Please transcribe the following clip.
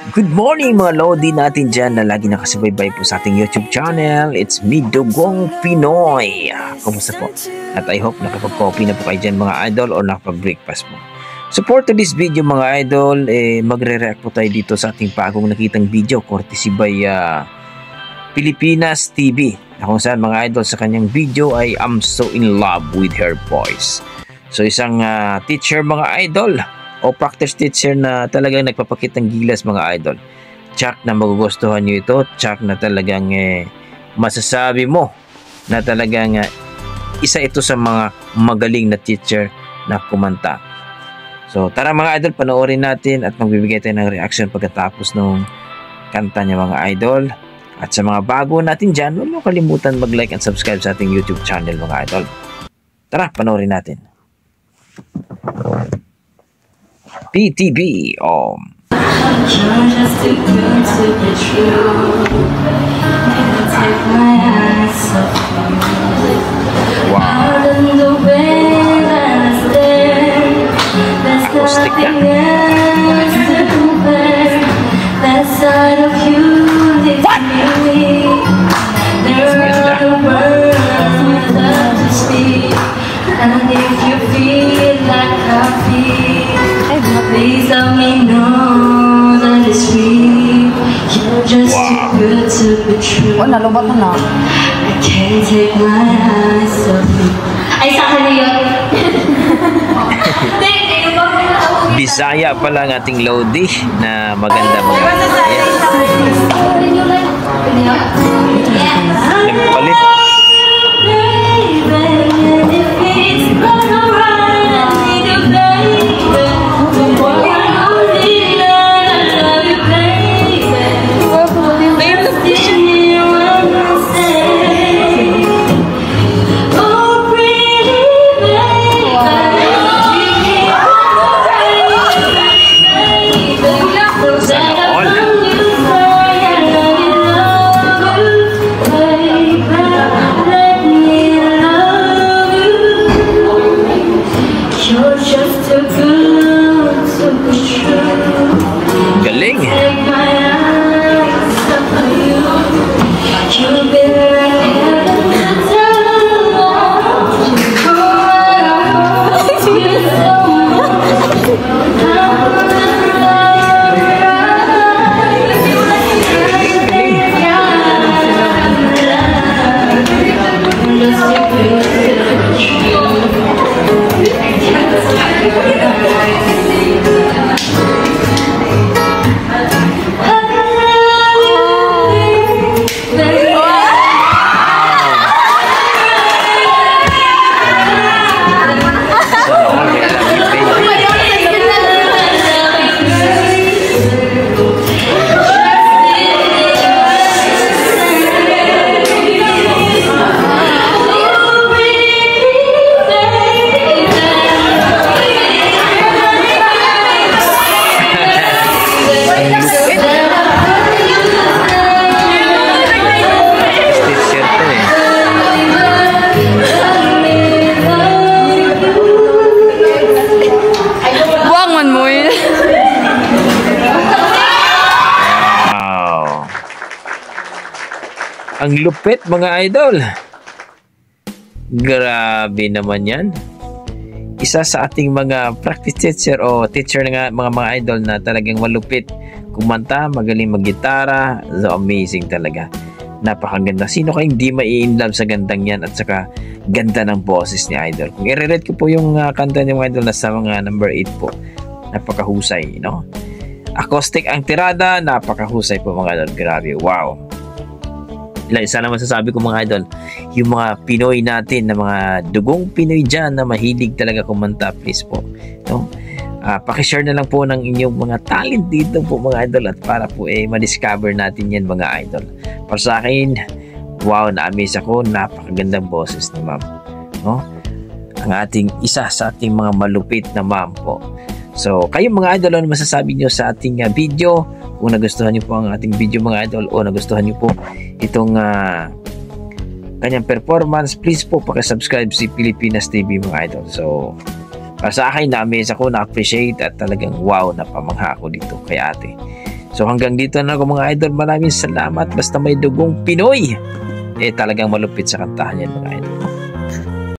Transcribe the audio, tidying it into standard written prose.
Good morning mga Lodi natin dyan na lagi nakasubaybay po sa ating YouTube channel. It's me, Dugong Pinoy. Kumusta po? At I hope nakapag-coffee na po kayo dyan mga idol o nakapag-breakfast po. So for today's video mga idol, magre-react po tayo dito sa ating bagong nakitang video courtesy by Pilipinas TV. Kung saan mga idol sa kanyang video ay I'm so in love with her voice. So isang teacher mga idol o practice teacher na talagang nagpapakitang gilas mga idol. Tsak na magugustuhan nyo ito. Tsak na talagang masasabi mo na talagang isa ito sa mga magaling na teacher na kumanta. So tara mga idol, panoorin natin at magbibigay tayo ng reaction pagkatapos ng kanta niya mga idol. At sa mga bago natin dyan, huwag mo kalimutan mag-like and subscribe sa ating YouTube channel mga idol. Tara, panoorin natin. PTV You're just too good to be true. Can't take my eyes off you. Out in the way that I stand, there's nothing else to compare. That side of you leaves me weak. There are the words without to speak. And if you feel like I feel, please let me know that it's real. You're just too good to be true. Oh, nalubat mo na. I can't take my eyes off you. Ay, sa akin na yun. Bisaya pala ang ating Lodi na maganda mga nagpalit. Galing. Ang lupit mga idol. Grabe naman yan. Isa sa ating mga practice teacher o teacher na mga idol na talagang malupit kumanta, magaling maggitara. So amazing talaga. Napakaganda. Sino kayong di mai-inlove sa gandang yan at saka ganda ng boses ni idol. Kung i-rate ko po yung kanta ni mga idol na sa mga number 8 po. Napakahusay, no? Acoustic ang tirada, napakahusay po mga idol. Grabe, wow. Isa naman sasabi ko mga idol, yung mga Pinoy natin na mga dugong Pinoy dyan na mahilig talaga kumanta, please po, no? Pakishare na lang po ng inyong mga talent dito po mga idol at para po ma-discover natin yan mga idol. Para sa akin, wow, na-amaze ako, napakagandang boses ni ma'am, no? Ang ating isa sa ating mga malupit na ma'am po. So kayong mga idol, ano masasabi nyo sa ating video? Kung nagustuhan nyo po ang ating video mga idol o nagustuhan nyo po itong kanyang performance, please po pakisubscribe si Pilipinas TV mga idol. So para sa akin, na-amaze ako, na-appreciate at talagang wow, napamangha ako dito kay ate. So hanggang dito na ako mga idol. Maraming salamat. Basta may dugong Pinoy, talagang malupit sa kantahan yan mga idol.